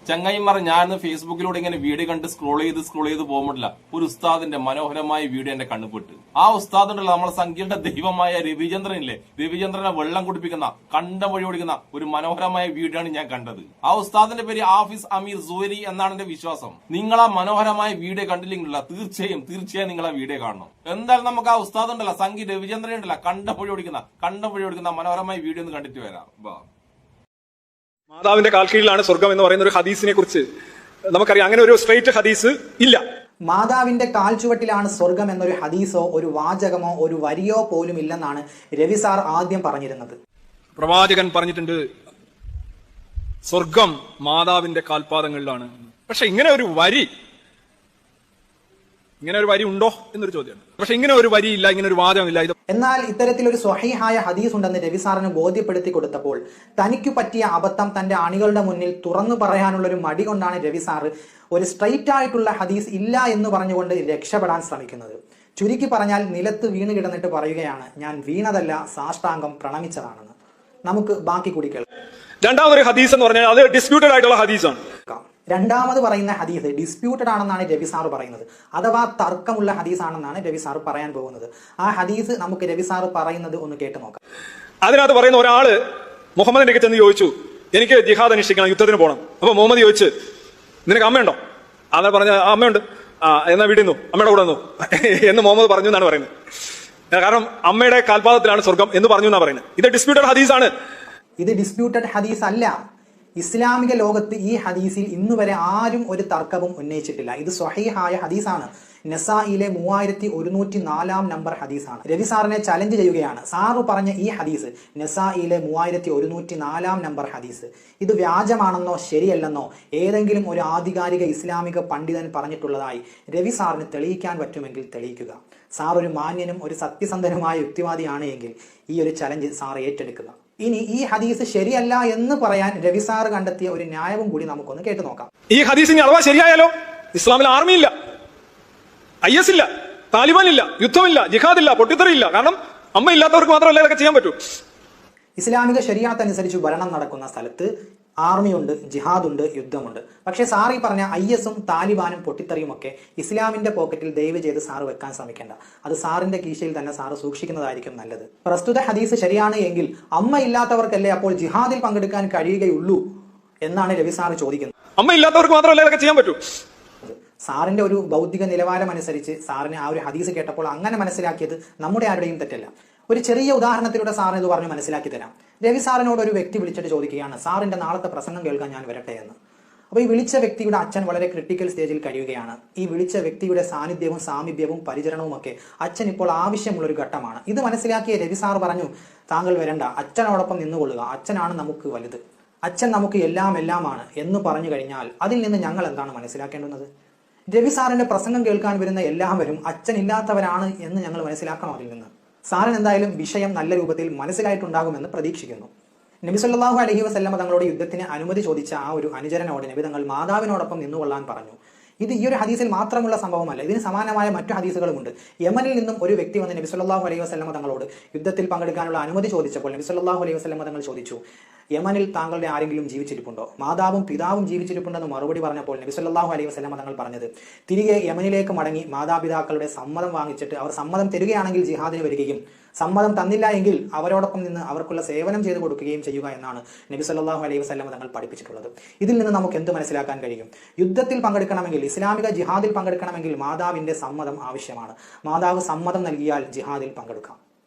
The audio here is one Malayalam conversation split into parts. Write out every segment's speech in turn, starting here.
ചങ്ങായിമാർ ഞാൻ ഫേസ്ബുക്കിലൂടെ ഇങ്ങനെ വീഡിയോ കണ്ട് സ്ക്രോൾ ചെയ്ത് പോകുമ്പോഴില്ല ഒരു ഉസ്താദിന്റെ മനോഹരമായ വീഡിയോ എന്റെ കണ്ണുപെട്ട്. ആ ഉസ്താദ് ഉണ്ടല്ലോ നമ്മളെ സംഖ്യയുടെ ദൈവമായ രവിചന്ദ്രൻ ഇല്ലേ, രവിചന്ദ്രനെ വെള്ളം കുടിപ്പിക്കുന്ന കണ്ടം വഴി ഓടിക്കുന്ന ഒരു മനോഹരമായ വീഡിയോ ആണ് ഞാൻ കണ്ടത്. ആ ഉസ്താദിന്റെ പേര് ഹാഫിസ് അമീർ സുവൈരി എന്നാണ് എന്റെ വിശ്വാസം. നിങ്ങൾ ആ മനോഹരമായ വീഡിയോ കണ്ടില്ലെങ്കിലല്ല തീർച്ചയായും നിങ്ങൾ ആ വീഡിയോ കാണണം. എന്തായാലും നമുക്ക് ആ ഉസ്താദ് ഉണ്ടല്ലോ സംഖ്യ രവിചന്ദ്രൻ ഉണ്ടല്ലോ കണ്ടം വഴി ഓടിക്കുന്ന മനോഹരമായ വീഡിയോ ഒന്ന് കണ്ടിട്ട് വരാം. മാതാവിന്റെ കാൽ കീഴിലാണ് സ്വർഗം എന്ന് പറയുന്ന ഒരു ഹദീസിനെ കുറിച്ച് നമുക്കറിയാം. അങ്ങനെ ഒരു സ്ട്രൈറ്റ് ഹദീസ് ഇല്ല. മാതാവിന്റെ കാൽ ചുവട്ടിലാണ് സ്വർഗം എന്നൊരു ഹദീസോ ഒരു വാചകമോ ഒരു വരിയോ പോലും ഇല്ലെന്നാണ് രവി സാർ ആദ്യം പറഞ്ഞിരുന്നത്. പ്രവാചകൻ പറഞ്ഞിട്ടുണ്ട് സ്വർഗം മാതാവിന്റെ കാൽപാദങ്ങളിലാണ്. പക്ഷെ ഇങ്ങനെ ഒരു വരി ഉണ്ടോ എന്നൊരു ചോദ്യമാണ്. പക്ഷെ ഇങ്ങനെ ഒരു വരി ഇല്ല, ഇങ്ങനെ ഒരു വാദമില്ല. എന്നാൽ ഇത്തരത്തിലൊരു സ്വഹീഹായ ഹദീസ് ഉണ്ടെന്ന് രവി സാറിന് ബോധ്യപ്പെടുത്തി കൊടുത്തപ്പോൾ തനിക്കു പറ്റിയ അബദ്ധം തന്റെ അണികളുടെ മുന്നിൽ തുറന്നു പറയാനുള്ള ഒരു മടി കൊണ്ടാണ് രവി സാറ് ഒരു സ്ട്രൈറ്റ് ആയിട്ടുള്ള ഹദീസ് ഇല്ല എന്ന് പറഞ്ഞുകൊണ്ട് രക്ഷപ്പെടാൻ ശ്രമിക്കുന്നത്. ചുരുക്കി പറഞ്ഞാൽ നിലത്ത് വീണ് കിടന്നിട്ട് പറയുകയാണ്, ഞാൻ വീണതല്ല സാഷ്ടാംഗം പ്രണമിച്ചതാണെന്ന്. നമുക്ക് ബാക്കി കൂടി കേൾക്കാം. രണ്ടാമതൊരു ഹദീസ് എന്ന് പറഞ്ഞാൽ അത് ഡിസ്പ്യൂട്ടഡ് ആയിട്ടുള്ള ഹദീസാണ്. രണ്ടാമത് പറയുന്ന ഹദീസ് ഡിസ്പ്യൂട്ടഡ് ആണെന്നാണ് രവി സാർ പറയുന്നത്, അഥവാ തർക്കമുള്ള ഹദീസ് ആണെന്നാണ് രവി സാർ പറയാൻ പോകുന്നത്. ആ ഹദീസ് നമുക്ക് രവി സാർ പറയുന്നത് ഒന്ന് കേട്ട് നോക്കാം. അതിനകത്ത് പറയുന്ന ഒരാള് മുഹമ്മദിന്റെ അടുത്ത് ചെന്ന് ചോദിച്ചു, എനിക്ക് ജിഹാദ് അനുഷ്ഠിക്കണം, യുദ്ധത്തിന് പോകണം. അപ്പൊ മുഹമ്മദ് ചോദിച്ചു, നിനക്ക് അമ്മയുണ്ടോ? അതാ പറഞ്ഞ അമ്മയുണ്ട്. എന്നാ വീട്ടിൽ നിന്നു, അമ്മയുടെ കൂടെ നിന്നു എന്ന് മുഹമ്മദ് പറഞ്ഞു എന്നാണ് പറയുന്നത്. കാരണം അമ്മയുടെ കാൽപാദത്തിലാണ് സ്വർഗം എന്ന് പറഞ്ഞു എന്നാണ് പറയുന്നത്. ഇത് ഡിസ്പ്യൂട്ടഡ് ഹദീസാണ്. ഇത് ഡിസ്പ്യൂട്ടഡ് ഹദീസ് അല്ല. ഇസ്ലാമിക ലോകത്ത് ഈ ഹദീസിൽ ഇന്നുവരെ ആരും ഒരു തർക്കവും ഉന്നയിച്ചിട്ടില്ല. ഇത് സ്വഹീഹായ ഹദീസാണ്. നസായിലെ 3104 നമ്പർ ഹദീസാണ്. രവി സാറിനെ ചലഞ്ച് ചെയ്യുകയാണ്. സാറ് പറഞ്ഞ ഈ ഹദീസ് നസായിലെ 3104 നമ്പർ ഹദീസ് ഇത് വ്യാജമാണെന്നോ ശരിയല്ലെന്നോ ഏതെങ്കിലും ഒരു ആധികാരിക ഇസ്ലാമിക പണ്ഡിതൻ പറഞ്ഞിട്ടുള്ളതായി രവി സാറിന് തെളിയിക്കാൻ പറ്റുമെങ്കിൽ തെളിയിക്കുക. സാർ ഒരു മാന്യനും ഒരു സത്യസന്ധനുമായ യുക്തിവാദിയാണ് എങ്കിൽ ഈ ഒരു ചലഞ്ച് സാർ ഏറ്റെടുക്കുക. ഇനി ഈ ഹദീസ് ശരിയല്ല എന്ന് പറയാൻ രവി സാർ കണ്ടെത്തിയ ഒരു ന്യായവും കൂടി നമുക്കൊന്ന് കേട്ടു നോക്കാം. ഈ ഹദീസിന് അഥവാ ശരിയായാലോ ഇസ്ലാമിൽ ആർമിയില്ല, IS ഇല്ല, താലിബാൻ ഇല്ല, യുദ്ധമില്ല, ജിഹാദില്ല, പൊട്ടിത്തെറിയില്ല. കാരണം അമ്മ ഇല്ലാത്തവർക്ക് മാത്രമല്ല ഇതൊക്കെ ചെയ്യാൻ പറ്റൂ. ഇസ്ലാമിക ശരിയാത്ത് അനുസരിച്ച് ഭരണം നടക്കുന്ന സ്ഥലത്ത് ആർമിയുണ്ട്, ജിഹാദുണ്ട്, യുദ്ധമുണ്ട്. പക്ഷേ സാർ ഈ പറഞ്ഞ IS-ഉം താലിബാനും പൊട്ടിത്തെറിയും ഒക്കെ ഇസ്ലാമിന്റെ പോക്കറ്റിൽ ദയവ് ചെയ്ത് സാറ് വെക്കാൻ ശ്രമിക്കേണ്ട. അത് സാറിന്റെ കീശയിൽ തന്നെ സാറ് സൂക്ഷിക്കുന്നതായിരിക്കും നല്ലത്. പ്രസ്തുത ഹദീസ് ശരിയാണ് എങ്കിൽ അമ്മ ഇല്ലാത്തവർക്കല്ലേ അപ്പോൾ ജിഹാദിൽ പങ്കെടുക്കാൻ കഴിയുകയുള്ളൂ എന്നാണ് രവി സാർ ചോദിക്കുന്നത്. അമ്മ ഇല്ലാത്തവർക്ക് മാത്രമല്ല ഇതൊക്കെ ചെയ്യാൻ പറ്റൂ. സാറിന്റെ ഒരു ബൗദ്ധിക നിലവാരം അനുസരിച്ച് സാറിന് ആ ഒരു ഹദീസ് കേട്ടപ്പോൾ അങ്ങനെ മനസ്സിലാക്കിയത് നമ്മുടെ ആരുടെയും തെറ്റല്ല. ഒരു ചെറിയ ഉദാഹരണത്തിലൂടെ സാറിന് ഇത് പറഞ്ഞ് മനസ്സിലാക്കി തരാം. രവി സാറിനോട് ഒരു വ്യക്തി വിളിച്ചിട്ട് ചോദിക്കുകയാണ്, സാറിന്റെ നാളത്തെ പ്രസംഗം കേൾക്കാൻ ഞാൻ വരട്ടെ എന്ന്. അപ്പോൾ ഈ വിളിച്ച വ്യക്തിയുടെ അച്ഛൻ വളരെ ക്രിട്ടിക്കൽ സ്റ്റേജിൽ കഴിയുകയാണ്. ഈ വിളിച്ച വ്യക്തിയുടെ സാന്നിധ്യവും സാമീപ്യവും പരിചരണവും ഒക്കെ അച്ഛൻ ഇപ്പോൾ ആവശ്യമുള്ളൊരു ഘട്ടമാണ്. ഇത് മനസ്സിലാക്കിയ രവി സാർ പറഞ്ഞു, താങ്കൾ വരണ്ട, അച്ഛനോടൊപ്പം നിന്നുകൊള്ളുക, അച്ഛനാണ് നമുക്ക് വലുത്, അച്ഛൻ നമുക്ക് എല്ലാമാണ് എന്ന് പറഞ്ഞു കഴിഞ്ഞാൽ അതിൽ നിന്ന് ഞങ്ങൾ എന്താണ് മനസ്സിലാക്കേണ്ടുന്നത്? രവി സാറിന്റെ പ്രസംഗം കേൾക്കാൻ വരുന്ന എല്ലാവരും അച്ഛനില്ലാത്തവരാണ് എന്ന് ഞങ്ങൾ മനസ്സിലാക്കണം. അതിൽ നിന്ന് സാറിന് എന്തായാലും വിഷയം നല്ല രൂപത്തിൽ മനസ്സിലായിട്ടുണ്ടാകുമെന്ന് പ്രതീക്ഷിക്കുന്നു. നബി സല്ലല്ലാഹു അലൈഹി വസല്ലമ തങ്ങളോട് യുദ്ധത്തിന് അനുമതി ചോദിച്ച ആ ഒരു അനുചരനോട് നബി തങ്ങൾ മാതാവിനോടൊപ്പം നിന്നുകൊള്ളാൻ പറഞ്ഞു. ഇത് ഈ ഒരു ഹദീസിൽ മാത്രമുള്ള സംഭവമല്ല, ഇതിന് സമാനമായ മറ്റു ഹദീസുകളുമുണ്ട്. യമനിൽ നിന്നും ഒരു വ്യക്തി വന്ന് നബി സല്ലല്ലാഹു അലൈഹി വസല്ലമ തങ്ങളോട് യുദ്ധത്തിൽ പങ്കെടുക്കാനുള്ള അനുമതി ചോദിച്ചപ്പോൾ നബി സല്ലല്ലാഹു അലൈഹി വസല്ലമ തങ്ങൾ ചോദിച്ചു, യമനിൽ താങ്കളുടെ ആരെങ്കിലും ജീവിച്ചിരിപ്പുണ്ടോ? മാതാവും പിതാവും ജീവിച്ചിരിപ്പുണ്ടെന്ന് മറുപടി പറഞ്ഞപ്പോൾ നബി സല്ലല്ലാഹു അലൈഹി വസല്ലമ തങ്ങൾ പറഞ്ഞത്, തിരികെ യമനിലേക്ക് മടങ്ങി മാതാപിതാക്കളുടെ സമ്മതം വാങ്ങിച്ചിട്ട് അവർ സമ്മതം തരികയാണെങ്കിൽ ജിഹാദിന് വരികയും സമ്മതം തന്നില്ല എങ്കിൽ അവരോടൊപ്പം നിന്ന് അവർക്കുള്ള സേവനം ചെയ്തു കൊടുക്കുകയും ചെയ്യുക എന്നാണ് നബി സല്ലല്ലാഹു അലൈഹി വസല്ലമ തങ്ങൾ പഠിപ്പിച്ചിട്ടുള്ളത്. ഇതിൽ നിന്ന് നമുക്ക് എന്ത് മനസ്സിലാക്കാൻ കഴിയും? യുദ്ധത്തിൽ പങ്കെടുക്കണമെങ്കിൽ, ഇസ്ലാമിക ജിഹാദിൽ പങ്കെടുക്കണമെങ്കിൽ മാതാവിന്റെ സമ്മതം ആവശ്യമാണ്. മാതാവ് സമ്മതം നൽകിയാൽ ജിഹാദിൽ പങ്കെടുക്കാം.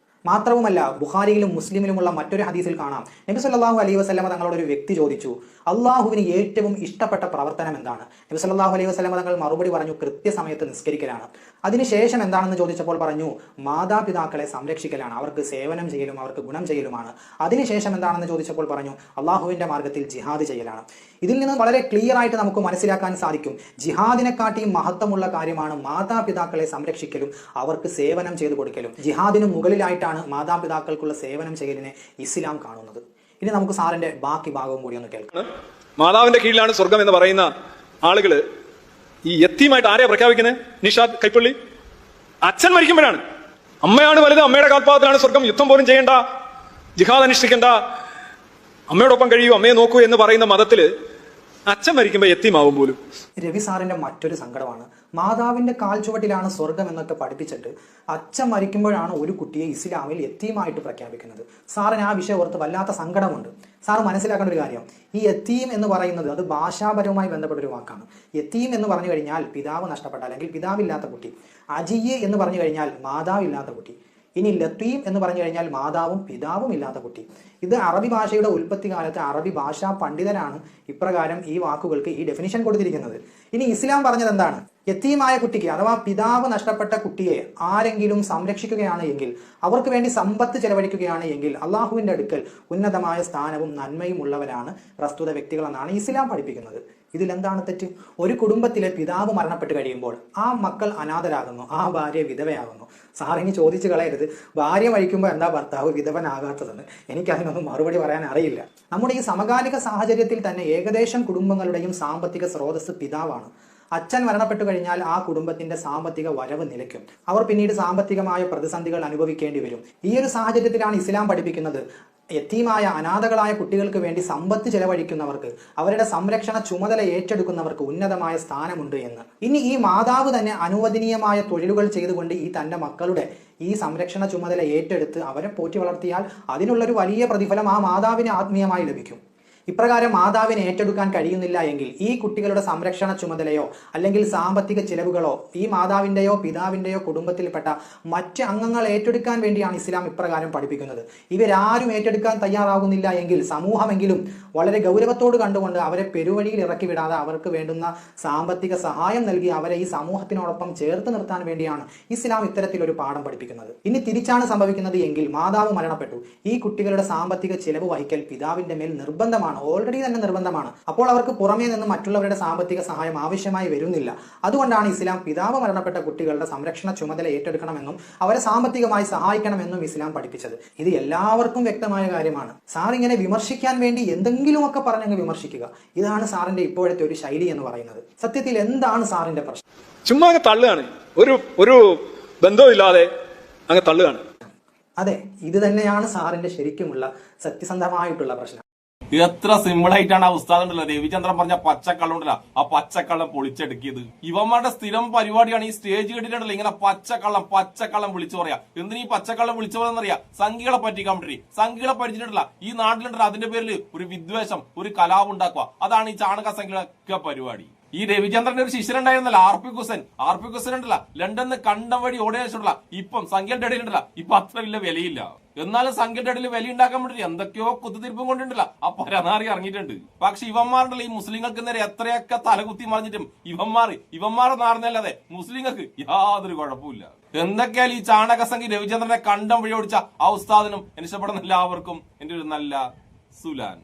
മാത്രവുമല്ല, ബുഖാരിയിലും മുസ്ലിമിലുമുള്ള മറ്റൊരു ഹദീസിൽ കാണാം, നബി സല്ലല്ലാഹു അലൈഹി വസല്ലമ തങ്ങളോട് ഒരു വ്യക്തി ചോദിച്ചു, അള്ളാഹുവിന് ഏറ്റവും ഇഷ്ടപ്പെട്ട പ്രവർത്തനം എന്താണ്? നബി സല്ലല്ലാഹു അലൈഹി വസല്ലമ തങ്ങൾ മറുപടി പറഞ്ഞു, കൃത്യസമയത്ത് നിസ്കരിക്കലാണ്. അതിനുശേഷം എന്താണെന്ന് ചോദിച്ചപ്പോൾ പറഞ്ഞു, മാതാപിതാക്കളെ സംരക്ഷിക്കലാണ്, അവർക്ക് സേവനം ചെയ്യലും അവർക്ക് ഗുണം ചെയ്യലുമാണ്. അതിനുശേഷം എന്താണെന്ന് ചോദിച്ചപ്പോൾ പറഞ്ഞു, അള്ളാഹുവിന്റെ മാർഗത്തിൽ ജിഹാദ് ചെയ്യലാണ്. ഇതിൽ നിന്ന് വളരെ ക്ലിയർ ആയിട്ട് നമുക്ക് മനസ്സിലാക്കാൻ സാധിക്കും, ജിഹാദിനെക്കാട്ടിയും മഹത്വമുള്ള കാര്യമാണ് മാതാപിതാക്കളെ സംരക്ഷിക്കലും അവർക്ക് സേവനം ചെയ്തു കൊടുക്കലും. ജിഹാദിന് മുകളിലായിട്ടാണ് മാതാപിതാക്കൾക്കുള്ള സേവനം ചെയ്യലിനെ ഇസ്ലാം കാണുന്നത്. ഇനി നമുക്ക് സാറിന്റെ ബാക്കി ഭാഗവും കൂടി ഒന്ന് കേൾക്കാം. മാതാവിന്റെ കീഴിലാണ് സ്വർഗം എന്ന് പറയുന്ന ആളുകള് ഈ യത്തീമായിട്ട് ആരെയാ പ്രഖ്യാപിക്കുന്നത്? നിഷാദ് കൈപ്പള്ളി. അച്ഛൻ മരിക്കുമ്പോഴാണ് അമ്മയാണ് വലുത്, അമ്മയുടെ കാൽപാദത്തിലാണ് സ്വർഗം, യുദ്ധം പോലും ചെയ്യേണ്ട, ജിഹാദ് അനുഷ്ഠിക്കേണ്ട, അമ്മയോടൊപ്പം കഴിയൂ, അമ്മയെ നോക്കൂ എന്ന് പറയുന്ന മതത്തില് അച്ഛൻ മരിക്കുമ്പോ എത്തിമാവും പോലും. രവി സാറിന്റെ മറ്റൊരു സങ്കടമാണ്, മാതാവിന്റെ കാൽ ചുവട്ടിലാണ് സ്വർഗം എന്നൊക്കെ പഠിപ്പിച്ചിട്ട് അച്ഛൻ മരിക്കുമ്പോഴാണ് ഒരു കുട്ടിയെ ഇസ്ലാമിൽ യത്തീമായിട്ട് പ്രഖ്യാപിക്കുന്നത്. സാറിന് ആ വിഷയം ഓർത്ത് വല്ലാത്ത സങ്കടമുണ്ട്. സാറ് മനസ്സിലാക്കേണ്ട ഒരു കാര്യം, ഈ യത്തീം എന്ന് പറയുന്നത് അത് ഭാഷാപരവുമായി ബന്ധപ്പെട്ട ഒരു വാക്കാണ്. യത്തീം എന്ന് പറഞ്ഞു കഴിഞ്ഞാൽ പിതാവ് നഷ്ടപ്പെട്ട അല്ലെങ്കിൽ പിതാവില്ലാത്ത കുട്ടി. അജിയ് എന്ന് പറഞ്ഞു കഴിഞ്ഞാൽ മാതാവില്ലാത്ത കുട്ടി. ഇനി ലത്തീം എന്ന് പറഞ്ഞു കഴിഞ്ഞാൽ മാതാവും പിതാവും ഇല്ലാത്ത കുട്ടി. ഇത് അറബി ഭാഷയുടെ ഉൽപ്പത്തി കാലത്ത് അറബി ഭാഷാ പണ്ഡിതരാണ് ഇപ്രകാരം ഈ വാക്കുകൾക്ക് ഈ ഡെഫിനിഷൻ കൊടുത്തിരിക്കുന്നത്. ഇനി ഇസ്ലാം പറഞ്ഞത് എന്താണ്? യത്തീമായ കുട്ടിക്ക് അഥവാ പിതാവ് നഷ്ടപ്പെട്ട കുട്ടിയെ ആരെങ്കിലും സംരക്ഷിക്കുകയാണ് എങ്കിൽ, അവർക്ക് വേണ്ടി സമ്പത്ത് ചെലവഴിക്കുകയാണ് എങ്കിൽ അള്ളാഹുവിന്റെ അടുക്കൽ ഉന്നതമായ സ്ഥാനവും നന്മയും ഉള്ളവരാണ് പ്രസ്തുത വ്യക്തികളെന്നാണ് ഇസ്ലാം പഠിപ്പിക്കുന്നത്. ഇതിലെന്താണ് തെറ്റ്? ഒരു കുടുംബത്തിലെ പിതാവ് മരണപ്പെട്ട് കഴിയുമ്പോൾ ആ മക്കൾ അനാഥരാകുന്നു, ആ ഭാര്യ വിധവയാകുന്നു. സാറിനി ചോദിച്ചു കളയരുത്, ഭാര്യ മരിക്കുമ്പോൾ എന്താ ഭർത്താവ് വിധവനാകാത്തതെന്ന്. എനിക്കതിനൊന്നും മറുപടി പറയാൻ അറിയില്ല. നമ്മുടെ ഈ സമകാലിക സാഹചര്യത്തിൽ തന്നെ ഏകദേശം കുടുംബങ്ങളുടെയും സാമ്പത്തിക സ്രോതസ് പിതാവാണ്. അച്ഛൻ മരണപ്പെട്ടു കഴിഞ്ഞാൽ ആ കുടുംബത്തിന്റെ സാമ്പത്തിക വരവ് നിലയ്ക്കും. അവർ പിന്നീട് സാമ്പത്തികമായ പ്രതിസന്ധികൾ അനുഭവിക്കേണ്ടി വരും. ഈ ഒരു സാഹചര്യത്തിലാണ് ഇസ്ലാം പഠിപ്പിക്കുന്നത് യത്തീമായ അനാഥകളായ കുട്ടികൾക്ക് വേണ്ടി സമ്പത്ത് ചെലവഴിക്കുന്നവർക്ക്, അവരുടെ സംരക്ഷണ ചുമതല ഏറ്റെടുക്കുന്നവർക്ക് ഉന്നതമായ സ്ഥാനമുണ്ട് എന്ന്. ഇനി ഈ മാതാവ് തന്നെ അനുവദനീയമായ തൊഴിലുകൾ ചെയ്തുകൊണ്ട് ഈ തന്റെ മക്കളുടെ ഈ സംരക്ഷണ ചുമതല ഏറ്റെടുത്ത് അവരെ പോറ്റി വളർത്തിയാൽ അതിനുള്ളൊരു വലിയ പ്രതിഫലം ആ മാതാവിന് ആത്മീയമായി ലഭിക്കും. ഇപ്രകാരം മാതാവിനെ ഏറ്റെടുക്കാൻ കഴിയുന്നില്ല എങ്കിൽ ഈ കുട്ടികളുടെ സംരക്ഷണ ചുമതലയോ അല്ലെങ്കിൽ സാമ്പത്തിക ചിലവുകളോ ഈ മാതാവിന്റെയോ പിതാവിന്റെയോ കുടുംബത്തിൽപ്പെട്ട മറ്റ് അംഗങ്ങൾ ഏറ്റെടുക്കാൻ വേണ്ടിയാണ് ഇസ്ലാം ഇപ്രകാരം പഠിപ്പിക്കുന്നത്. ഇവരാരും ഏറ്റെടുക്കാൻ തയ്യാറാകുന്നില്ല എങ്കിൽ സമൂഹമെങ്കിലും വളരെ ഗൗരവത്തോട് കണ്ടുകൊണ്ട് അവരെ പെരുവഴിയിൽ ഇറക്കി വിടാതെ അവർക്ക് വേണ്ടുന്ന സാമ്പത്തിക സഹായം നൽകി അവരെ ഈ സമൂഹത്തിനോടൊപ്പം ചേർത്ത് നിർത്താൻ വേണ്ടിയാണ് ഇസ്ലാം ഇത്തരത്തിലൊരു പാഠം പഠിപ്പിക്കുന്നത്. ഇനി തിരിച്ചാണ് സംഭവിക്കുന്നത് എങ്കിൽ മാതാവ് മരണപ്പെട്ടു, ഈ കുട്ടികളുടെ സാമ്പത്തിക ചിലവ് വഹിക്കൽ പിതാവിന്റെ മേൽ നിർബന്ധമാണ്, ഓൾറെഡി തന്നെ നിർബന്ധമാണ്. അപ്പോൾ അവർക്ക് പുറമേ നിന്ന് മറ്റുള്ളവരുടെ സാമ്പത്തിക സഹായം ആവശ്യമായി വരുന്നില്ല. അതുകൊണ്ടാണ് ഇസ്ലാം പിതാവ് മരണപ്പെട്ട കുട്ടികളുടെ സംരക്ഷണ ചുമതല ഏറ്റെടുക്കണമെന്നും അവരെ സാമ്പത്തികമായി സഹായിക്കണമെന്നും ഇസ്ലാം പഠിപ്പിച്ചത്. ഇത് എല്ലാവർക്കും വ്യക്തമായ കാര്യമാണ്. സാർ ഇങ്ങനെ വിമർശിക്കാൻ വേണ്ടി എന്തെങ്കിലുമൊക്കെ പറഞ്ഞങ്ങ് വിമർശിക്കുക, ഇതാണ് സാറിന്റെ ഇപ്പോഴത്തെ ഒരു ശൈലി എന്ന് പറയുന്നത്. സത്യത്തിൽ എന്താണ് സാറിന്റെ പ്രശ്നം? ചുമ്മാ അങ്ങ് തള്ളുകയാണ്, ഒരു ബന്ധവും ഇല്ലാതെ അങ്ങ് തള്ളുകയാണ്. അതെ, ഇത് തന്നെയാണ് സാറിന്റെ ശരിക്കുമുള്ള സത്യസന്ധമായിട്ടുള്ള പ്രശ്നം. എത്ര സിമ്പിൾ ആയിട്ടാണ് ആ ഉസ്താദ് ഉണ്ടല്ലോ രവിചന്ദ്രൻ പറഞ്ഞ പച്ചക്കള്ളം ഉണ്ടല്ലോ, ആ പച്ചക്കള്ളം പൊളിച്ചെടുക്കിയത്. ഇവന്മാരുടെ സ്ഥിരം പരിപാടിയാണ് ഈ സ്റ്റേജ് കെട്ടിട്ടുണ്ടല്ലോ ഇങ്ങനെ പച്ചക്കള്ളം വിളിച്ചു പറയാ. എന്തിനീ പച്ചക്കള്ളം വിളിച്ചു പറയാന്നറിയാ? സംഖ്യകളെ പറ്റിക്കാൻ വേണ്ടി. സംഖ്യകളെ പഠിച്ചിട്ടുണ്ടല്ല ഈ നാട്ടിലുണ്ടല്ലോ അതിന്റെ പേരിൽ ഒരു വിദ്വേഷം, ഒരു കലാപം ഉണ്ടാക്കുക. അതാണ് ഈ ചാണക സംഖ്യകളൊക്കെ പരിപാടി. ഈ രവിചന്ദ്രന്റെ ഒരു ശിഷ്യനുണ്ടായിരുന്നല്ലോ ആർ പി കുസൻ ഉണ്ടല്ല ലണ്ടനിൽ കണ്ടം വഴി ഓടിയുള്ള ഇപ്പം സംഖ്യയുടെ ഇടയിൽ ഉണ്ടല്ല ഇപ്പൊ അത്ര വലിയ വിലയില്ല. എന്നാലും സംഖ്യയുടെ ഇടയിൽ വില ഉണ്ടാക്കാൻ വേണ്ടി എന്തൊക്കെയോ കുത്തിത്തിരിപ്പും കൊണ്ടുണ്ടല്ല ആ പരനാറി ഇറങ്ങിയിട്ടുണ്ട്. പക്ഷെ ഇവന്മാരുണ്ടല്ലോ ഈ മുസ്ലിങ്ങൾക്ക് നേരെ എത്രയൊക്കെ തലകുത്തി മറിഞ്ഞിട്ടും ഇവന്മാരെ നാർന്നല്ലാതെ മുസ്ലിങ്ങൾക്ക് യാതൊരു കുഴപ്പമില്ല. എന്തൊക്കെയാലും ഈ ചാണക സംഖ്യ രവിചന്ദ്രനെ കണ്ടം വഴി ഓടിച്ച ആ ഉസ്താദിനും ഇഷ്ടപ്പെടുന്ന എല്ലാവർക്കും എന്റെ ഒരു നല്ല സുലാൻ.